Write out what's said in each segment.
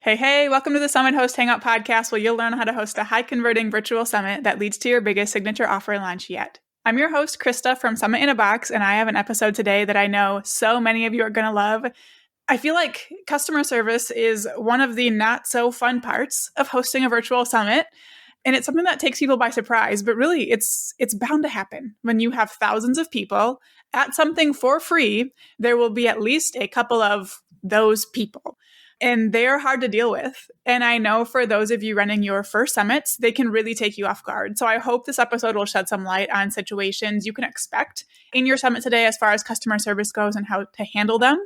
Hey, hey, welcome to the Summit Host Hangout podcast, where you'll learn how to host a high converting virtual summit that leads to your biggest signature offer launch yet. I'm your host, Krista from Summit in a Box, and I have an episode today that I know so many of you are going to love. I feel like customer service is one of the not so fun parts of hosting a virtual summit. And it's something that takes people by surprise, but really it's bound to happen. When you have thousands of people at something for free, there will be at least a couple of those people. And they're hard to deal with. And I know for those of you running your first summits, they can really take you off guard. So I hope this episode will shed some light on situations you can expect in your summit today as far as customer service goes and how to handle them.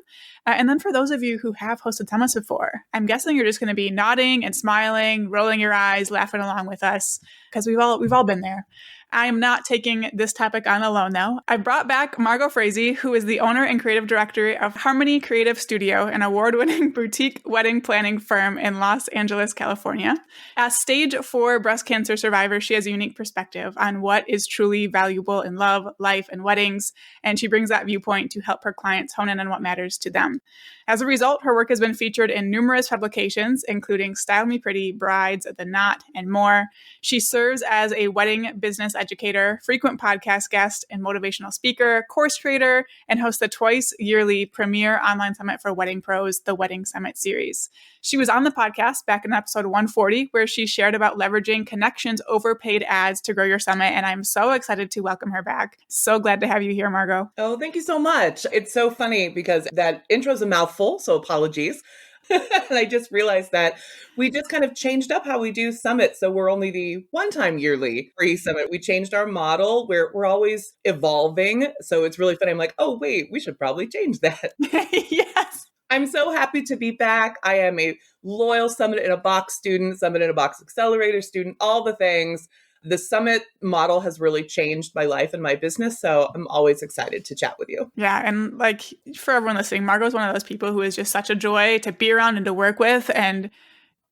And then for those of you who have hosted summits before, I'm guessing you're just going to be nodding and smiling, rolling your eyes, laughing along with us, because we've all been there. I am not taking this topic on alone, though. I brought back Margaux Fraise, who is the owner and creative director of Harmony Creative Studio, an award-winning boutique wedding planning firm in Los Angeles, California. As stage 4 breast cancer survivor, she has a unique perspective on what is truly valuable in love, life, and weddings, and she brings that viewpoint to help her clients hone in on what matters to them. As a result, her work has been featured in numerous publications, including Style Me Pretty, Brides, The Knot, and more. She serves as a wedding business educator, frequent podcast guest, and motivational speaker, course creator, and hosts the twice yearly premier online summit for wedding pros, the Wedding Summit series. She was on the podcast back in episode 140, where she shared about leveraging connections over paid ads to grow your summit, and I'm so excited to welcome her back. So glad to have you here, Margaux. Oh, thank you so much. It's so funny because that intro is a mouthful, so apologies. And I just realized that we just kind of changed up how we do summits. So we're only the one-time yearly free summit. We changed our model. We're always evolving. So it's really funny. I'm like, oh, wait, we should probably change that. Yes. I'm so happy to be back. I am a loyal Summit in a Box student, Summit in a Box Accelerator student, all the things. The summit model has really changed my life and my business. So I'm always excited to chat with you. Yeah. And like for everyone listening, Margaux is one of those people who is just such a joy to be around and to work with. And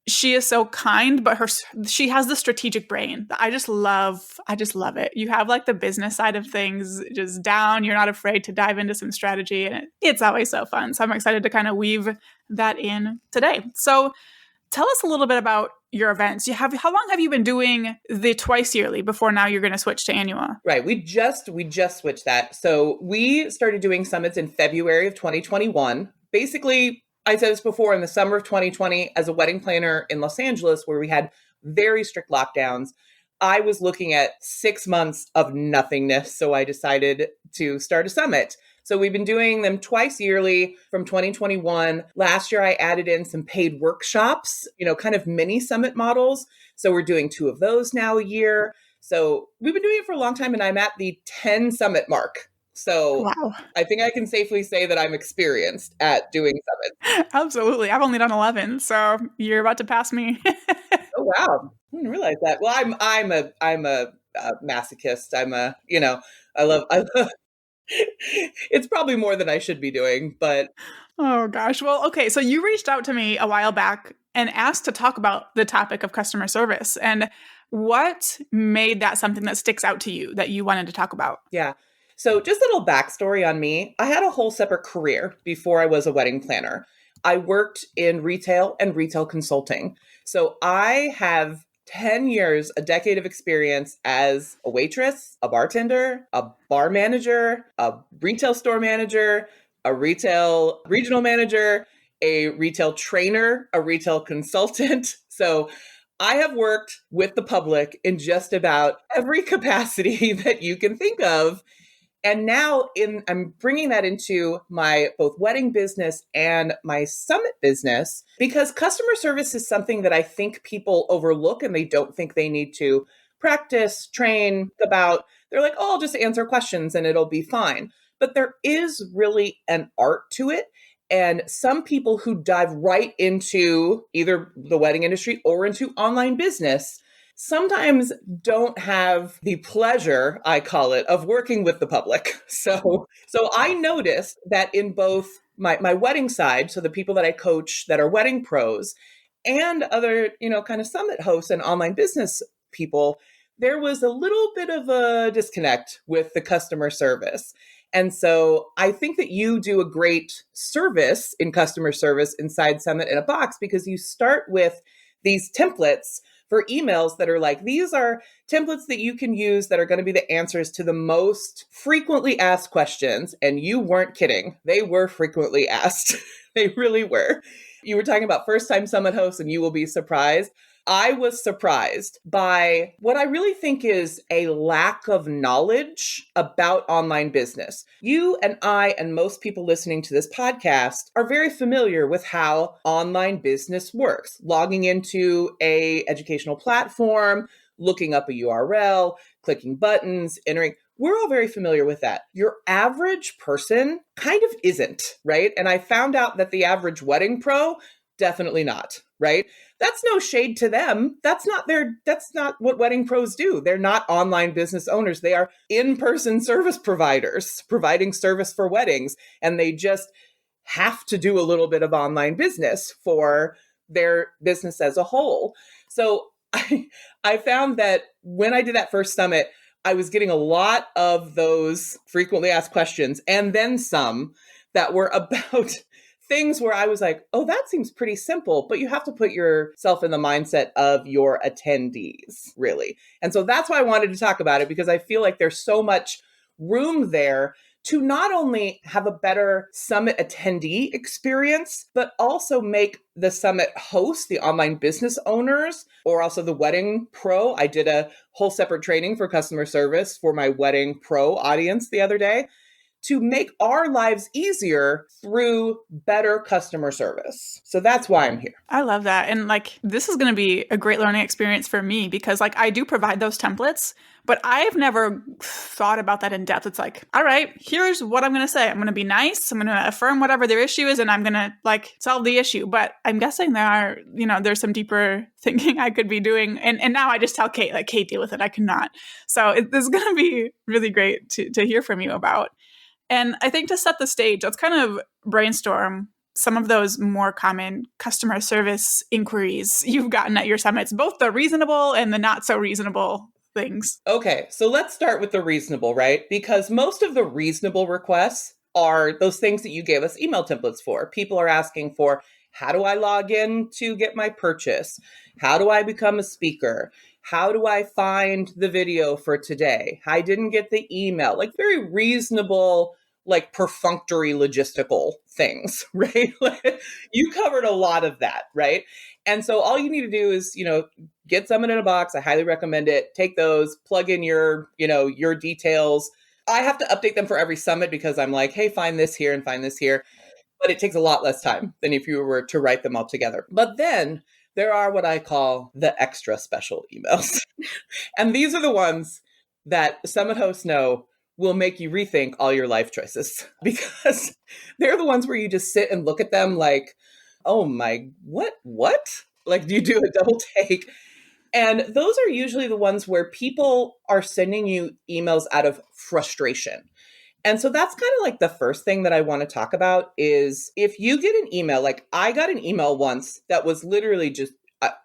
she is so kind, but she has the strategic brain. I just love it. You have like the business side of things just down. You're not afraid to dive into some strategy, and it's always so fun. So I'm excited to kind of weave that in today. So tell us a little bit about your events. How long have you been doing the twice yearly before now you're going to switch to annual? Right. We just switched that. So we started doing summits in February of 2021. Basically, I said this before, in the summer of 2020, as a wedding planner in Los Angeles, where we had very strict lockdowns, I was looking at 6 months of nothingness. So I decided to start a summit. So we've been doing them twice yearly from 2021. Last year, I added in some paid workshops, kind of mini summit models. So we're doing 2 of those now a year. So we've been doing it for a long time, and I'm at the 10 summit mark. So wow. I think I can safely say that I'm experienced at doing summits. Absolutely. I've only done 11, so you're about to pass me. Oh, wow. I didn't realize that. Well, I'm a masochist. I love it's probably more than I should be doing, but. Oh gosh. Well, okay. So you reached out to me a while back and asked to talk about the topic of customer service. And what made that something that sticks out to you that you wanted to talk about? Yeah. So just a little backstory on me. I had a whole separate career before I was a wedding planner. I worked in retail and retail consulting. So I have 10 years, a decade of experience as a waitress, a bartender, a bar manager, a retail store manager, a retail regional manager, a retail trainer, a retail consultant. So I have worked with the public in just about every capacity that you can think of. And now I'm bringing that into my both wedding business and my summit business, because customer service is something that I think people overlook and they don't think they need to practice, train about. They're like, oh, I'll just answer questions and it'll be fine. But there is really an art to it. And some people who dive right into either the wedding industry or into online business sometimes don't have the pleasure, I call it, of working with the public. So I noticed that in both my wedding side, so the people that I coach that are wedding pros, and other, kind of summit hosts and online business people, there was a little bit of a disconnect with the customer service. And so I think that you do a great service in customer service inside Summit in a Box because you start with these templates for emails that are like, these are templates that you can use that are going to be the answers to the most frequently asked questions. And you weren't kidding. They were frequently asked. They really were. You were talking about first time Summit hosts, and you will be surprised. I was surprised by what I really think is a lack of knowledge about online business. You and I and most people listening to this podcast are very familiar with how online business works. Logging into a educational platform, looking up a URL, clicking buttons, entering. We're all very familiar with that. Your average person kind of isn't, right? And I found out that the average wedding pro, definitely not, right? That's no shade to them. That's not what wedding pros do. They're not online business owners. They are in-person service providers providing service for weddings. And they just have to do a little bit of online business for their business as a whole. So I found that when I did that first summit, I was getting a lot of those frequently asked questions and then some that were about things where I was like, oh, that seems pretty simple, but you have to put yourself in the mindset of your attendees, really. And so that's why I wanted to talk about it, because I feel like there's so much room there to not only have a better summit attendee experience, but also make the summit host, the online business owners, or also the wedding pro. I did a whole separate training for customer service for my wedding pro audience the other day, to make our lives easier through better customer service. So that's why I'm here. I love that. And like, this is going to be a great learning experience for me because like I do provide those templates, but I've never thought about that in depth. It's like, all right, here's what I'm going to say. I'm going to be nice. I'm going to affirm whatever their issue is, and I'm going to like solve the issue. But I'm guessing there's some deeper thinking I could be doing. And now I just tell Kate, like, Kate, deal with it. I cannot. So this is going to be really great to hear from you about. And I think to set the stage, let's kind of brainstorm some of those more common customer service inquiries you've gotten at your summits, both the reasonable and the not so reasonable things. Okay, so let's start with the reasonable, right? Because most of the reasonable requests are those things that you gave us email templates for. People are asking for, how do I log in to get my purchase? How do I become a speaker? How do I find the video for today? I didn't get the email. Like very reasonable, like perfunctory logistical things, right? You covered a lot of that, right? And so all you need to do is, get Summit in a Box. I highly recommend it. Take those, plug in your details. I have to update them for every summit because I'm like, hey, find this here and find this here. But it takes a lot less time than if you were to write them all together. But then there are what I call the extra special emails. And these are the ones that Summit hosts know will make you rethink all your life choices, because they're the ones where you just sit and look at them like, oh my, what? Like, do you do a double take? And those are usually the ones where people are sending you emails out of frustration. And so that's kind of like the first thing that I want to talk about is if you get an email, like I got an email once that was literally just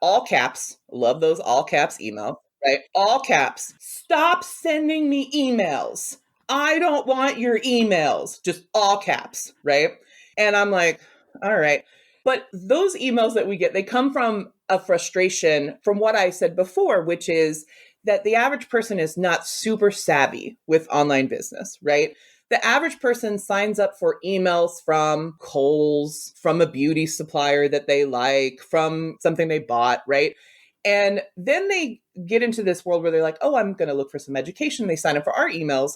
all caps, love those all caps email, right? All caps, stop sending me emails. I don't want your emails, just all caps, right? And I'm like, all right. But those emails that we get, they come from a frustration from what I said before, which is that the average person is not super savvy with online business, right? The average person signs up for emails from Kohl's, from a beauty supplier that they like, from something they bought, right? And then they get into this world where they're like, oh, I'm going to look for some education. They sign up for our emails.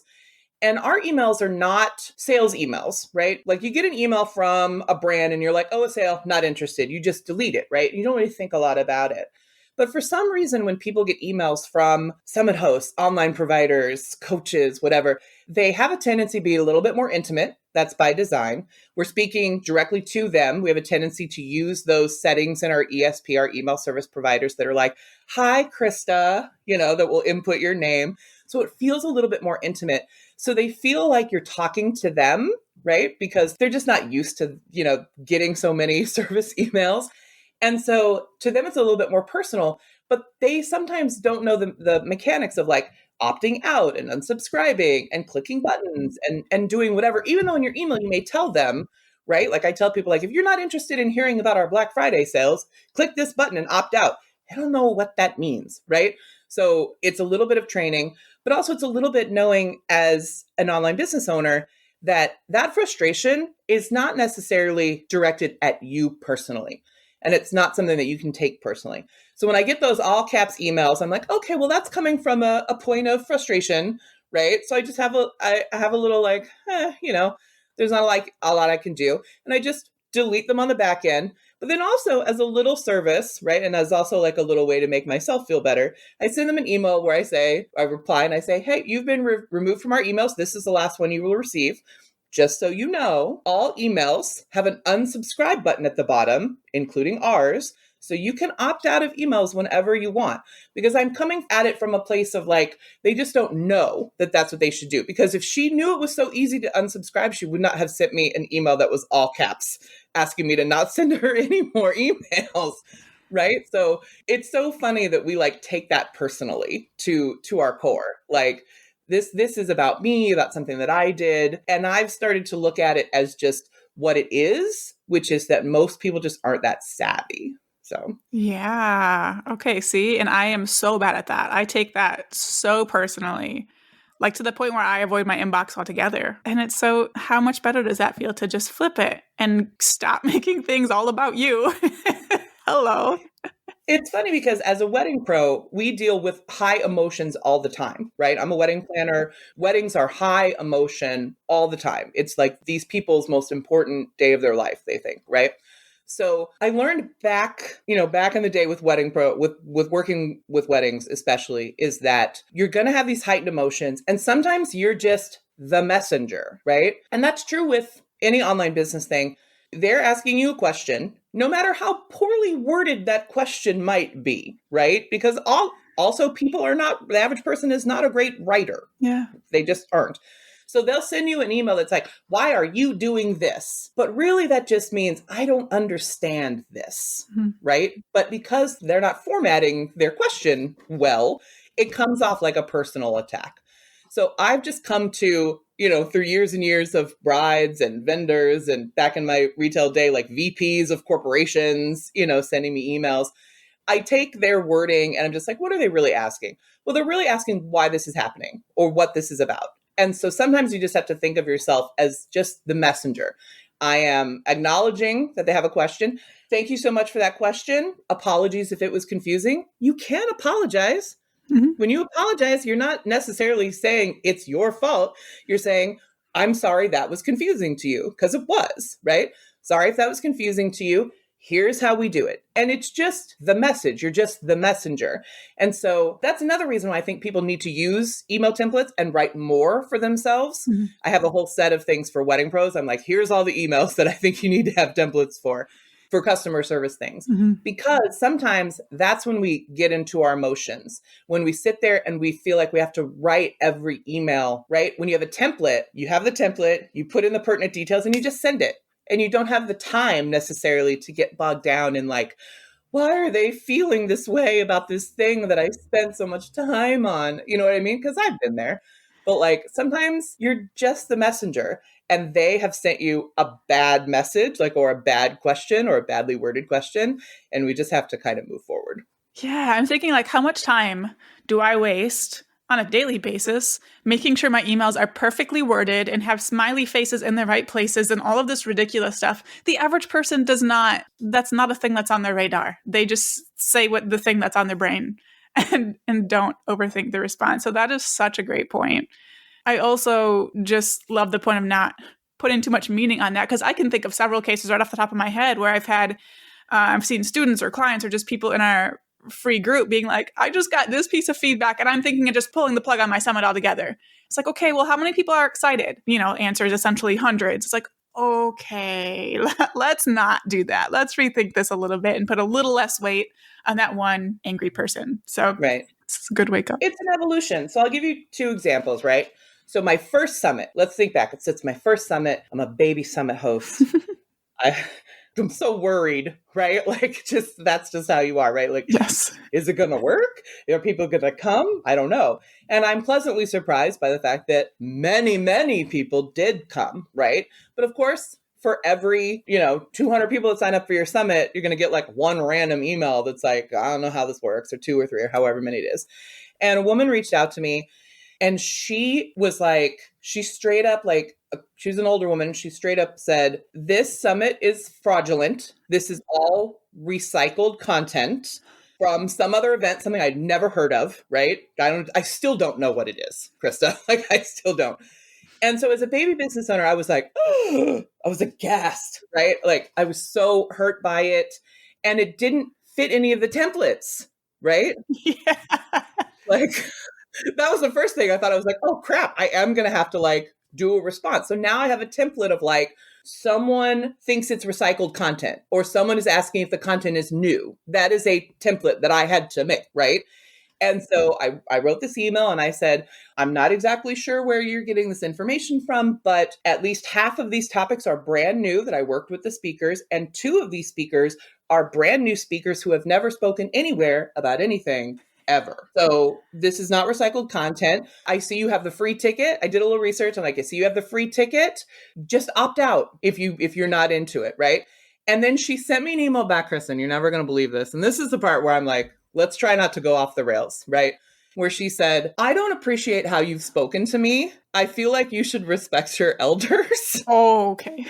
And our emails are not sales emails, right? Like you get an email from a brand and you're like, oh, a sale, not interested. You just delete it, right? You don't really think a lot about it. But for some reason, when people get emails from summit hosts, online providers, coaches, whatever, they have a tendency to be a little bit more intimate. That's by design. We're speaking directly to them. We have a tendency to use those settings in our ESP, our email service providers that are like, hi, Krista, that will input your name. So it feels a little bit more intimate. So they feel like you're talking to them, right? Because they're just not used to, getting so many service emails. And so to them, it's a little bit more personal, but they sometimes don't know the mechanics of like, opting out and unsubscribing and clicking buttons and doing whatever, even though in your email you may tell them, right? Like I tell people, like, if you're not interested in hearing about our Black Friday sales, click this button and opt out. I don't know what that means, right? So it's a little bit of training, but also it's a little bit knowing as an online business owner that that frustration is not necessarily directed at you personally. And it's not something that you can take personally. So when I get those all caps emails, I'm like, okay, well, that's coming from a point of frustration, right? So I just have I have a little like, there's not like a lot I can do. And I just delete them on the back end. But then also as a little service, right? And as also like a little way to make myself feel better, I send them an email where I reply and I say, hey, you've been removed from our emails. This is the last one you will receive. Just so you know, all emails have an unsubscribe button at the bottom, including ours. So you can opt out of emails whenever you want, because I'm coming at it from a place of like, they just don't know that that's what they should do. Because if she knew it was so easy to unsubscribe, she would not have sent me an email that was all caps asking me to not send her any more emails. Right. So it's so funny that we like take that personally to our core. Like, this is about me, about something that I did. And I've started to look at it as just what it is, which is that most people just aren't that savvy. So, yeah. Okay. See, and I am so bad at that. I take that so personally, like to the point where I avoid my inbox altogether. And it's so, how much better does that feel to just flip it and stop making things all about you? Hello. it's funny because as a wedding pro, we deal with high emotions all the time, right? I'm a wedding planner. Weddings are high emotion all the time. It's like these people's most important day of their life, they think, right? So I learned back in the day with wedding pro, with working with weddings especially, is that you're going to have these heightened emotions and sometimes you're just the messenger, right? And that's true with any online business thing. They're asking you a question, no matter how poorly worded that question might be, right? Because also people are not, the average person is not a great writer. Yeah. They just aren't. So they'll send you an email that's like, why are you doing this? But really that just means I don't understand this, right? But because they're not formatting their question well, it comes off like a personal attack. So I've just come to, through years and years of brides and vendors and back in my retail day, like VPs of corporations, sending me emails. I take their wording and I'm just like, what are they really asking? Well, they're really asking why this is happening or what this is about. And so sometimes you just have to think of yourself as just the messenger. I am acknowledging that they have a question. Thank you so much for that question. Apologies if it was confusing. You can apologize. Mm-hmm. When you apologize, you're not necessarily saying it's your fault. You're saying, I'm sorry that was confusing to you, because it was, right? Sorry if that was confusing to you. Here's how we do it. And it's just the message. You're just the messenger. And so that's another reason why I think people need to use email templates and write more for themselves. Mm-hmm. I have a whole set of things for wedding pros. I'm like, here's all the emails that I think you need to have templates for customer service things. Mm-hmm. Because sometimes that's when we get into our emotions, when we sit there and we feel like we have to write every email, right? When you have a template, you have the template, you put in the pertinent details and you just send it. And you don't have the time necessarily to get bogged down in like, why are they feeling this way about this thing that I spent so much time on? You know what I mean? Because I've been there. But like sometimes you're just the messenger and they have sent you a bad message, like, or a bad question or a badly worded question. And we just have to kind of move forward. Yeah. I'm thinking like, how much time do I waste on a daily basis, making sure my emails are perfectly worded and have smiley faces in the right places and all of this ridiculous stuff? The average person does not, that's not a thing that's on their radar. They just say what the thing that's on their brain and don't overthink the response. So that is such a great point. I also just love the point of not putting too much meaning on that, because I can think of several cases right off the top of my head where I've seen students or clients or just people in our free group being like, I just got this piece of feedback and I'm thinking of just pulling the plug on my summit altogether. It's like, okay, well, how many people are excited? Answer is essentially hundreds. It's like, okay, let's not do that. Let's rethink this a little bit and put a little less weight on that one angry person. So right. It's a good wake up. It's an evolution. So I'll give you 2 examples, right? So my first summit, let's think back. It's my first summit. I'm a baby summit host. I'm so worried, right? Like, that's just how you are, right? Like, Yes. is it going to work? Are people going to come? I don't know. And I'm pleasantly surprised by the fact that many, many people did come, right? But of course, for every, 200 people that sign up for your summit, you're going to get like one random email that's like, I don't know how this works, or two or three, or however many it is. And a woman reached out to me, and she was like, she straight up, like, she's an older woman. She straight up said, this summit is fraudulent. This is all recycled content from some other event, something I'd never heard of, right? I still don't know what it is, Krista. Like, I still don't. And so as a baby business owner, I was like, oh, I was aghast, right? Like, I was so hurt by it. And it didn't fit any of the templates, right? Yeah. Like, that was the first thing I thought. I was like, oh crap, I am going to have to like do a response. So now I have a template of like, someone thinks it's recycled content, or someone is asking if the content is new. That is a template that I had to make, right? And so I wrote this email and I said, I'm not exactly sure where you're getting this information from, but at least half of these topics are brand new that I worked with the speakers. And two of these speakers are brand new speakers who have never spoken anywhere about anything ever. So this is not recycled content. I see you have the free ticket. I did a little research and like, I see you have the free ticket. Just opt out if you're not into it, right? And then she sent me an email back, Kristen, you're never going to believe this. And this is the part where I'm like, let's try not to go off the rails, right? Where she said, I don't appreciate how you've spoken to me. I feel like you should respect your elders. Oh, okay.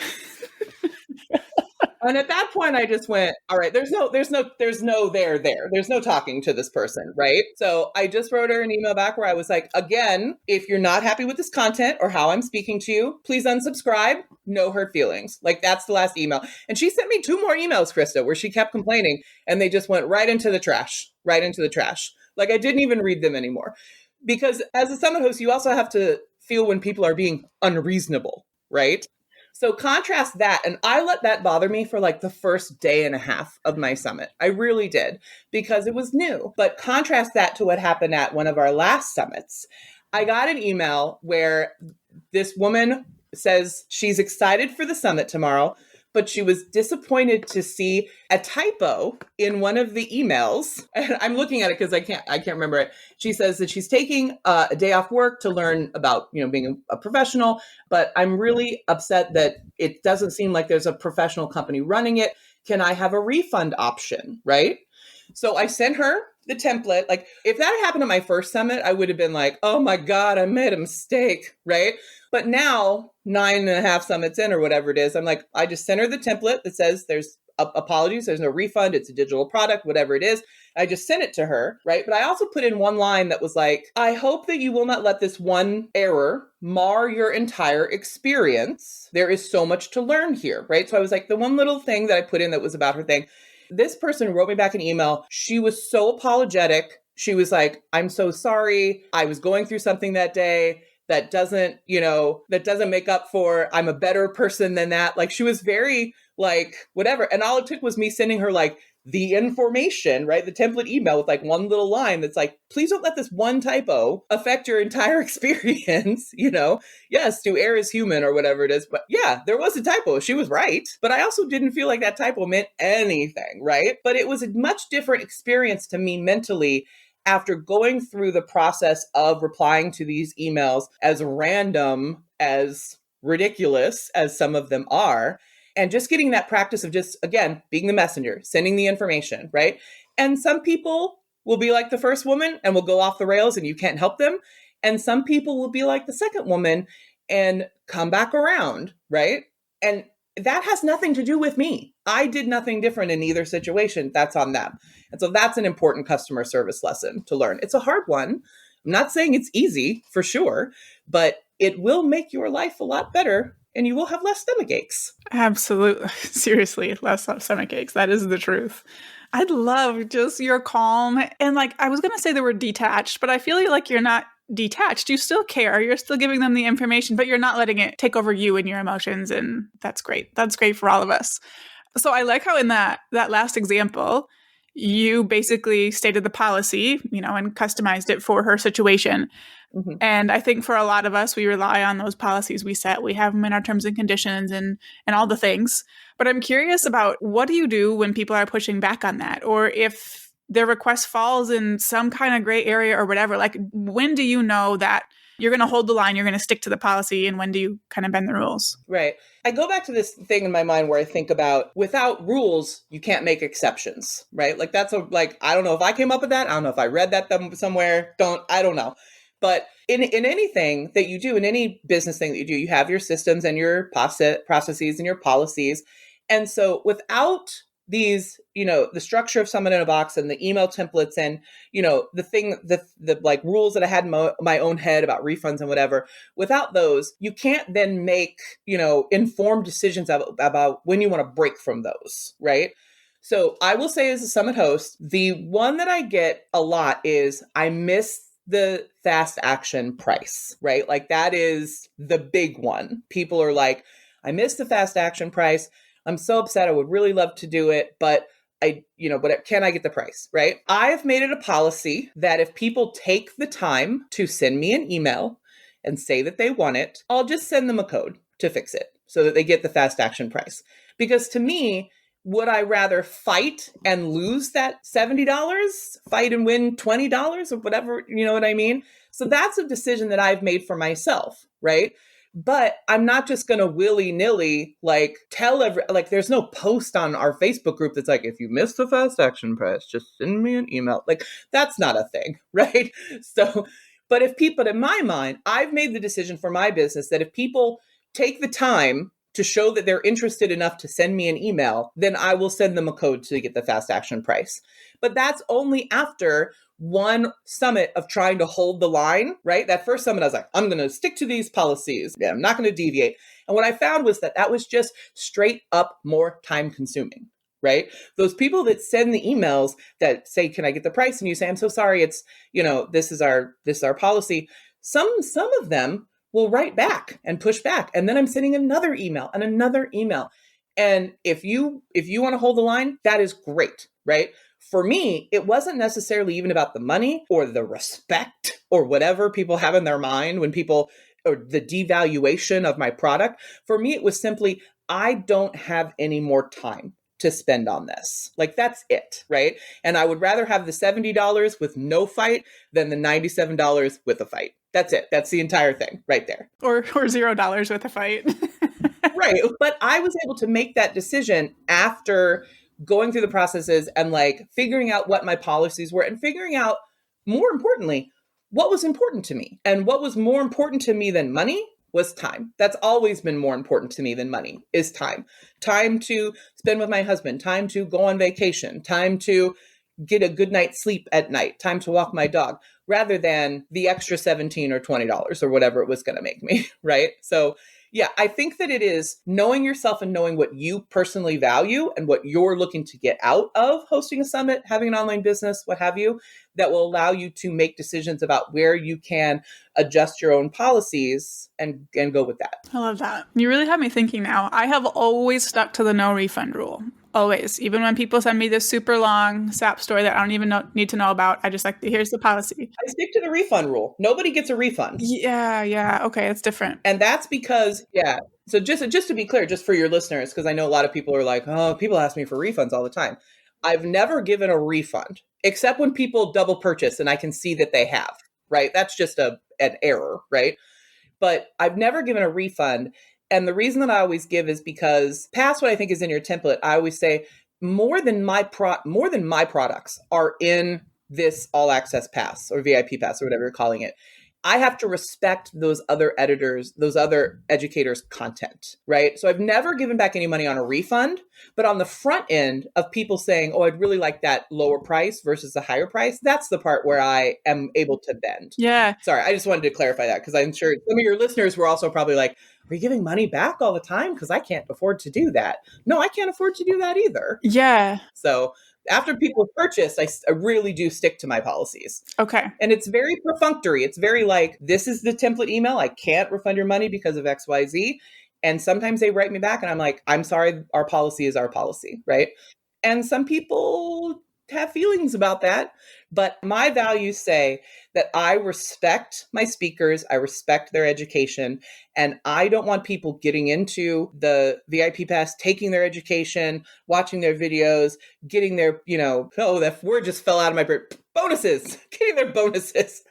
And at that point, I just went, all right, there's no there. There's no talking to this person, right? So I just wrote her an email back where I was like, again, if you're not happy with this content or how I'm speaking to you, please unsubscribe. No hurt feelings. Like, that's the last email. And she sent me 2 more emails, Krista, where she kept complaining, and they just went right into the trash. Like, I didn't even read them anymore. Because as a summit host, you also have to feel when people are being unreasonable, right? So contrast that, and I let that bother me for like the first day and a half of my summit. I really did, because it was new. But contrast that to what happened at one of our last summits. I got an email where this woman says she's excited for the summit tomorrow, but she was disappointed to see a typo in one of the emails. And I'm looking at it because I can't remember it. She says that she's taking a day off work to learn about, being a professional, but I'm really upset that it doesn't seem like there's a professional company running it. Can I have a refund option? Right? So I sent her the template. Like, if that had happened at my first summit, I would have been like, oh my God, I made a mistake. Right? But now, 9.5 summits in or whatever it is, I'm like, I just sent her the template that says there's apologies, there's no refund, it's a digital product, whatever it is. I just sent it to her, right? But I also put in one line that was like, I hope that you will not let this one error mar your entire experience. There is so much to learn here, right? So I was like, the one little thing that I put in that was about her thing. This person wrote me back an email. She was so apologetic. She was like, I'm so sorry. I was going through something that day. That doesn't make up for, I'm a better person than that. Like, she was very like, whatever. And all it took was me sending her like the information, right? The template email with like one little line that's like, please don't let this one typo affect your entire experience. Yes, to err is human or whatever it is. But yeah, there was a typo. She was right. But I also didn't feel like that typo meant anything, right? But it was a much different experience to me mentally after going through the process of replying to these emails, as random, as ridiculous as some of them are, and just getting that practice of just, again, being the messenger, sending the information, right? And some people will be like the first woman and will go off the rails and you can't help them. And some people will be like the second woman and come back around, right? And that has nothing to do with me. I did nothing different in either situation. That's on them. And so that's an important customer service lesson to learn. It's a hard one. I'm not saying it's easy for sure, but it will make your life a lot better and you will have less stomach aches. Absolutely. Seriously, less stomach aches. That is the truth. I'd love just your calm. And like, I was going to say the word detached, but I feel like you're not detached. You still care. You're still giving them the information, but you're not letting it take over you and your emotions. And that's great. That's great for all of us. So I like how in that last example, you basically stated the policy, and customized it for her situation. Mm-hmm. And I think for a lot of us, we rely on those policies we set. We have them in our terms and conditions and all the things. But I'm curious about, what do you do when people are pushing back on that? Or if their request falls in some kind of gray area or whatever, like, when do you know that you're going to hold the line, you're going to stick to the policy, and when do you kind of bend the rules? Right. I go back to this thing in my mind where I think about, without rules, you can't make exceptions, right? Like I don't know if I came up with that. I don't know if I read that somewhere. I don't know. But in anything that you do, in any business thing that you do, you have your systems and your processes and your policies. And so without these, the structure of Summit in a Box and the email templates and, the like rules that I had in my own head about refunds and whatever, without those, you can't then make, informed decisions about when you want to break from those, right? So I will say, as a Summit host, the one that I get a lot is, I miss the fast action price, right? Like, that is the big one. People are like, I missed the fast action price. I'm so upset. I would really love to do it, but can I get the price, right? I've made it a policy that if people take the time to send me an email and say that they want it, I'll just send them a code to fix it so that they get the fast action price. Because to me, would I rather fight and lose that $70, fight and win $20 or whatever, you know what I mean? So that's a decision that I've made for myself, right? But I'm not just going to willy-nilly tell there's no post on our Facebook group that's like, if you missed the fast action price, just send me an email. Like, that's not a thing, right? So, but in my mind, I've made the decision for my business that if people take the time to show that they're interested enough to send me an email, then I will send them a code to get the fast action price. But that's only after one summit of trying to hold the line, right? That first summit, I was like, I'm going to stick to these policies. Yeah, I'm not going to deviate. And what I found was that was just straight up more time consuming, right? Those people that send the emails that say, can I get the price? And you say, I'm so sorry. It's, this is our policy. Some of them will write back and push back. And then I'm sending another email and another email. And if you want to hold the line, that is great, right? For me, it wasn't necessarily even about the money or the respect or whatever people have in their mind or the devaluation of my product. For me, it was simply, I don't have any more time to spend on this. Like, that's it, right? And I would rather have the $70 with no fight than the $97 with a fight. That's it. That's the entire thing right there. Or $0 with a fight. Right. But I was able to make that decision after going through the processes and figuring out what my policies were and figuring out, more importantly, what was important to me. And what was more important to me than money was time. That's always been more important to me than money, is time. Time to spend with my husband, time to go on vacation, time to get a good night's sleep at night, time to walk my dog, rather than the extra $17 or $20 or whatever it was going to make me, right? So yeah, I think that it is knowing yourself and knowing what you personally value and what you're looking to get out of hosting a summit, having an online business, what have you, that will allow you to make decisions about where you can adjust your own policies and go with that. I love that. You really have me thinking now. I have always stuck to the no refund rule. Always. Even when people send me this super long SAP story that I don't even need to know about, I just here's the policy. I stick to the refund rule. Nobody gets a refund. Yeah. Okay, it's different. And that's because, so just to be clear, just for your listeners, because I know a lot of people are like, oh, people ask me for refunds all the time. I've never given a refund, except when people double purchase and I can see that they have, right? That's just an error, right? But I've never given a refund. And the reason that I always give is because, past what I think is in your template, I always say more than my products are in this all access pass or VIP pass or whatever you're calling it. I have to respect those other editors, those other educators' content, right? So I've never given back any money on a refund, but on the front end of people saying, oh, I'd really like that lower price versus the higher price, that's the part where I am able to bend. Yeah. Sorry, I just wanted to clarify that because I'm sure some of your listeners were also probably like, are you giving money back all the time? Because I can't afford to do that. No, I can't afford to do that either. Yeah. So after people purchase, I really do stick to my policies. Okay. And it's very perfunctory. It's very this is the template email. I can't refund your money because of XYZ. And sometimes they write me back and I'm like, I'm sorry, our policy is our policy, right? And some people have feelings about that. But my values say that I respect my speakers, I respect their education, and I don't want people getting into the VIP pass, taking their education, watching their videos, getting their, oh, that word just fell out of my brain, bonuses, getting their bonuses,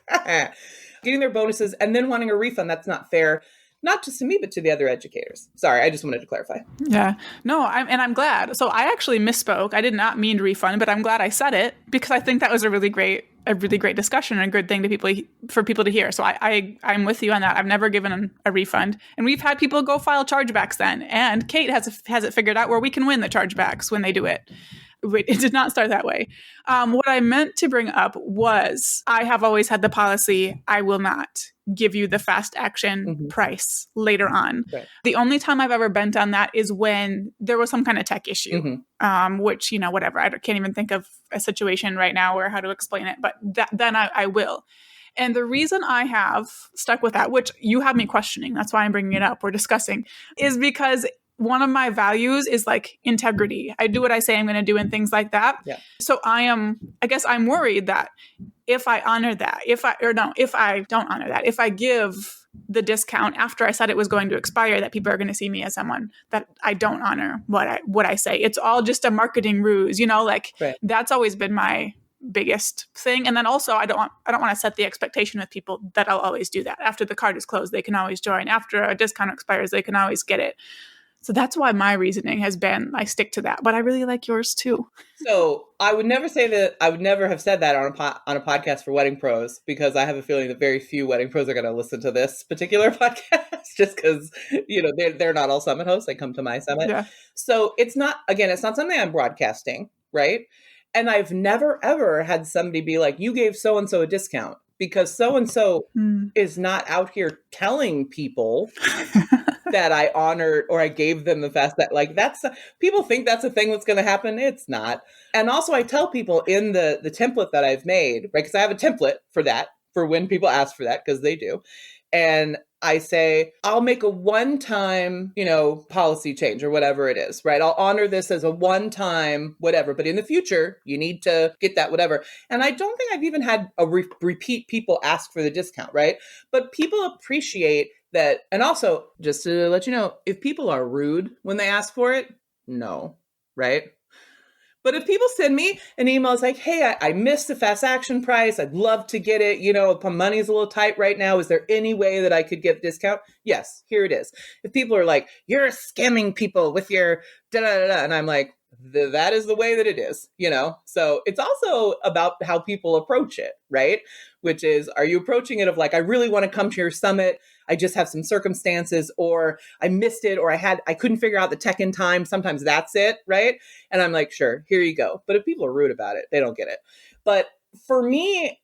getting their bonuses, and then wanting a refund. That's not fair. Not just to me, but to the other educators. Sorry, I just wanted to clarify. Yeah. No, I'm glad. So I actually misspoke. I did not mean to refund, but I'm glad I said it because I think that was a really great discussion and a good thing for people to hear. So I'm with you on that. I've never given a refund, and we've had people go file chargebacks then. And Kate has it figured out where we can win the chargebacks when they do it. It did not start that way. What I meant to bring up was I have always had the policy, I will not give you the fast action price later on. Right. The only time I've ever bent on that is when there was some kind of tech issue, which, whatever. I can't even think of a situation right now or how to explain it, but then I will. And the reason I have stuck with that, which you have me questioning, that's why I'm bringing it up, we're discussing, is because one of my values is like integrity. I do what I say I'm going to do and things like that. Yeah. So I guess I'm worried that if I honor that, if I don't honor that, if I give the discount after I said it was going to expire, that people are going to see me as someone that I don't honor what I say. It's all just a marketing ruse, Right. That's always been my biggest thing. And then also I don't want to set the expectation with people that I'll always do that. After the card is closed, they can always join. After a discount expires, they can always get it. So that's why my reasoning has been I stick to that. But I really like yours too. So I would never say that. I would never have said that on a podcast for wedding pros, because I have a feeling that very few wedding pros are going to listen to this particular podcast just because, they're not all summit hosts. They come to my summit. Yeah. So it's not something I'm broadcasting, right? And I've never, ever had somebody be like, you gave so-and-so a discount, because so-and-so is not out here telling people that I honored or I gave them the fast that people think that's a thing that's going to happen. It's not. And also I tell people in the template that I've made, right? Because I have a template for that, for when people ask for that, because they do. And I say, I'll make a one-time, policy change or whatever it is, right? I'll honor this as a one-time whatever, but in the future, you need to get that whatever. And I don't think I've even had a repeat people ask for the discount, right? But people appreciate that. And also, just to let you know, if people are rude when they ask for it, no, right? But if people send me an email, it's like, hey, I missed the fast action price. I'd love to get it. My money's a little tight right now. Is there any way that I could get a discount? Yes, here it is. If people are like, you're scamming people with your da-da-da-da, and I'm like, that is the way that it is, So it's also about how people approach it, right? Which is, are you approaching it of like, I really want to come to your summit. I just have some circumstances, or I missed it, or I couldn't figure out the tech in time. Sometimes that's it, right? And I'm like, sure, here you go. But if people are rude about it, they don't get it. But for me,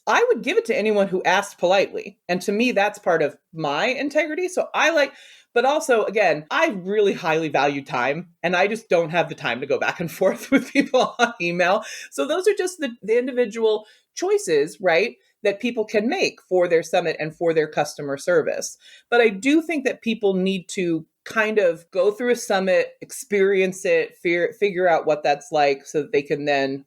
I would give it to anyone who asked politely. And to me, that's part of my integrity. So but also, again, I really highly value time, and I just don't have the time to go back and forth with people on email. So those are just the individual choices, right, that people can make for their summit and for their customer service. But I do think that people need to kind of go through a summit, experience it, figure out what that's like, so that they can then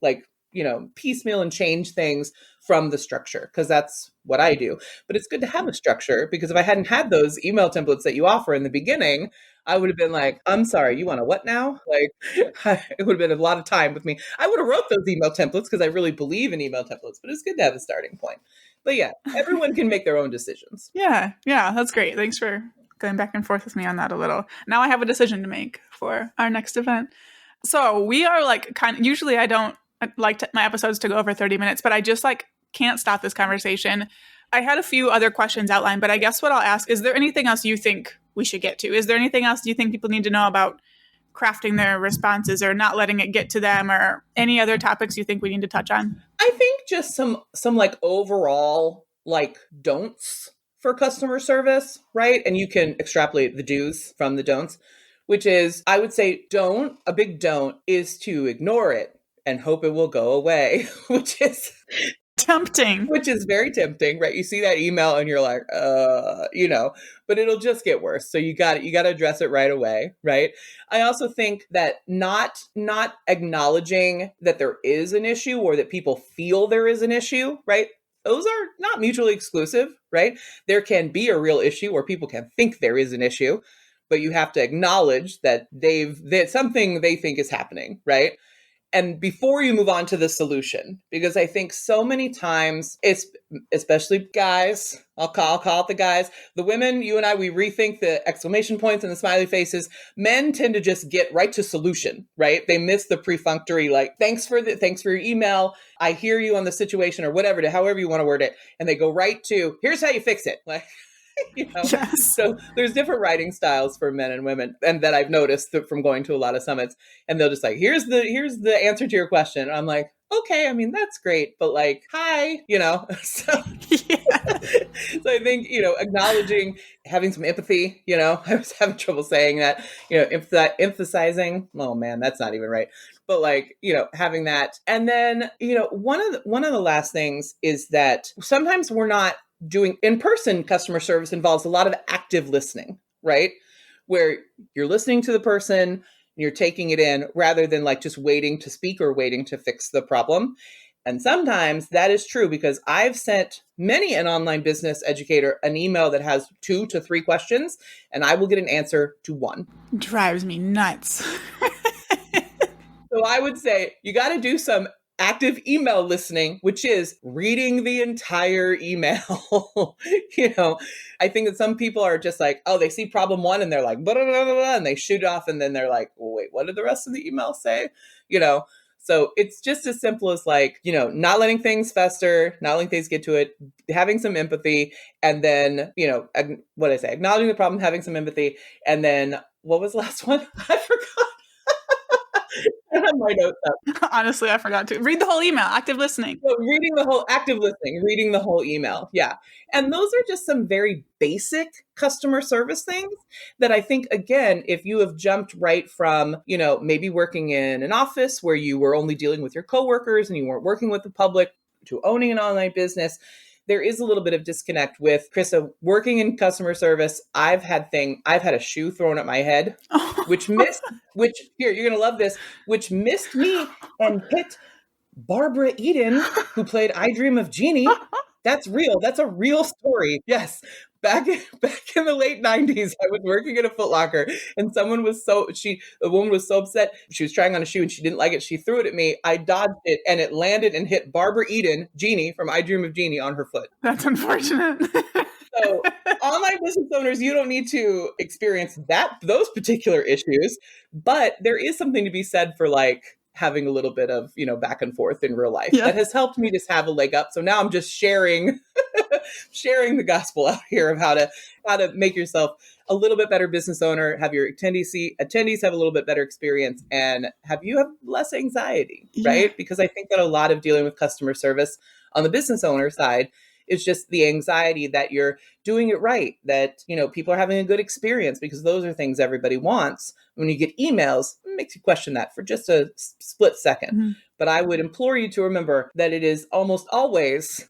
piecemeal and change things from the structure, because that's what I do. But it's good to have a structure, because if I hadn't had those email templates that you offer in the beginning, I would have been like, I'm sorry, you want a what now? It would have been a lot of time with me. I would have wrote those email templates because I really believe in email templates, but it's good to have a starting point. But yeah, everyone can make their own decisions. Yeah, that's great. Thanks for going back and forth with me on that a little. Now I have a decision to make for our next event. So we are usually I don't like my episodes to go over 30 minutes, but I just can't stop this conversation. I had a few other questions outlined, but I guess what I'll ask, is there anything else you think we should get to? Is there anything else you think people need to know about crafting their responses or not letting it get to them, or any other topics you think we need to touch on? I think just some overall don'ts for customer service, right? And you can extrapolate the do's from the don'ts, which is, I would say a big don't is to ignore it and hope it will go away, which is Tempting. Which is very tempting, right? You see that email and you're like, but it'll just get worse. So you got to address it right away, right? I also think that not acknowledging that there is an issue or that people feel there is an issue, right? Those are not mutually exclusive, right? There can be a real issue or people can think there is an issue, but you have to acknowledge that that something they think is happening, right? And before you move on to the solution, because I think so many times, it's especially guys, I'll call it the guys, the women, you and I, we rethink the exclamation points and the smiley faces. Men tend to just get right to solution, right? They miss the perfunctory, like, thanks for your email. I hear you on the situation or whatever, however you want to word it. And they go right to, here's how you fix it. Like, Yes. So there's different writing styles for men and women, and that I've noticed from going to a lot of summits. And they'll just like, here's the answer to your question. And I'm like, okay, I mean, that's great, but like, hi, So, Yeah. so I think, acknowledging, having some empathy, I was having trouble saying that, emphasizing, oh man, that's not even right. But like, having that. And then, one of the last things is that sometimes we're not doing in-person customer service involves a lot of active listening, right? Where you're listening to the person and you're taking it in rather than like just waiting to speak or waiting to fix the problem. And sometimes that is true because I've sent many an online business educator an email that has 2 to 3 questions and I will get an answer to 1. Drives me nuts. So I would say you got to do some active email listening, which is reading the entire email. I think that some people are just like, oh, they see problem 1 and they're like, blah, blah, blah, blah, and they shoot off. And then they're like, well, wait, what did the rest of the email say? So it's just as simple as like, not letting things fester, not letting things get to it, having some empathy. And then, what did I say? Acknowledging the problem, having some empathy. And then what was the last one? I forgot. I have my notes up. Honestly, I forgot to read the whole email. Active listening. So reading the whole email. Yeah. And those are just some very basic customer service things that I think, again, if you have jumped right from, maybe working in an office where you were only dealing with your coworkers and you weren't working with the public to owning an online business, there is a little bit of disconnect with Krista working in customer service. I've had a shoe thrown at my head, which here, you're going to love this, which missed me and hit Barbara Eden, who played I Dream of Jeannie. That's real. That's a real story. Yes. Back in the late 90s, I was working at a Foot Locker and the woman was so upset. She was trying on a shoe and she didn't like it. She threw it at me. I dodged it and it landed and hit Barbara Eden, Jeannie from I Dream of Jeannie, on her foot. That's unfortunate. So online business owners, you don't need to experience those particular issues, but there is something to be said for like having a little bit of, back and forth in real life. Yeah. That has helped me just have a leg up. So now I'm just sharing the gospel out here of how to make yourself a little bit better business owner, have your attendees have a little bit better experience, and have less anxiety, right? Because I think that a lot of dealing with customer service on the business owner side is just the anxiety that you're doing it right, that, people are having a good experience, because those are things everybody wants. When you get emails, it makes you question that for just a split second. Mm-hmm. But I would implore you to remember that it is almost always,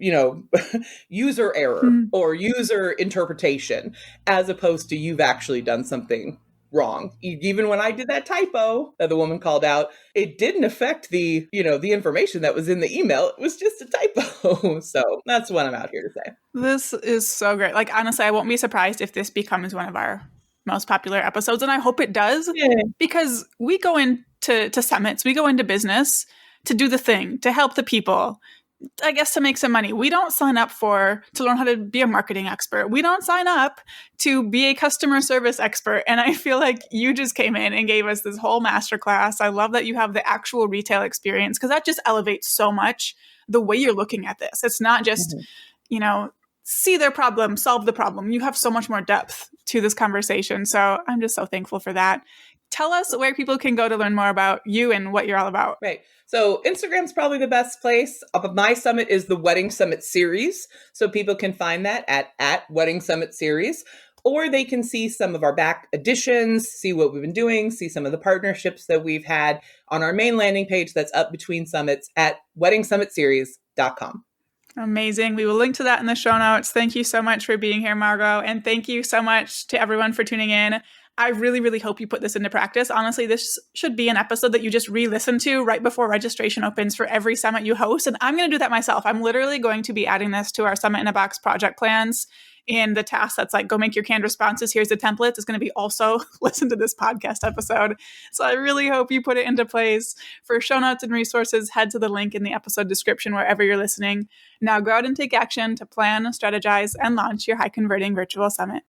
user error or user interpretation, as opposed to you've actually done something wrong. Even when I did that typo that the woman called out, it didn't affect the information that was in the email. It was just a typo. So that's what I'm out here to say. This is so great. Like, honestly, I won't be surprised if this becomes one of our most popular episodes. And I hope it does, because we go into summits, we go into business to do the thing, to help the people, I guess, to make some money. We don't sign up to learn how to be a marketing expert. We don't sign up to be a customer service expert. And I feel like you just came in and gave us this whole masterclass. I love that you have the actual retail experience, because that just elevates so much the way you're looking at this. It's not just, see their problem, solve the problem. You have so much more depth to this conversation. So I'm just so thankful for that. Tell us where people can go to learn more about you and what you're all about. Right. So Instagram's probably the best place. My summit is the Wedding Summit Series. So people can find that at Wedding Summit Series, or they can see some of our back editions, see what we've been doing, see some of the partnerships that we've had on our main landing page that's up between summits at weddingsummitseries.com. Amazing. We will link to that in the show notes. Thank you so much for being here, Margaux. And thank you so much to everyone for tuning in. I really, really hope you put this into practice. Honestly, this should be an episode that you just re-listen to right before registration opens for every summit you host. And I'm going to do that myself. I'm literally going to be adding this to our Summit in a Box project plans. In the task that's like, go make your canned responses. Here's the templates. It's going to be also listen to this podcast episode. So I really hope you put it into place. For show notes and resources, head to the link in the episode description wherever you're listening. Now go out and take action to plan, strategize, and launch your high converting virtual summit.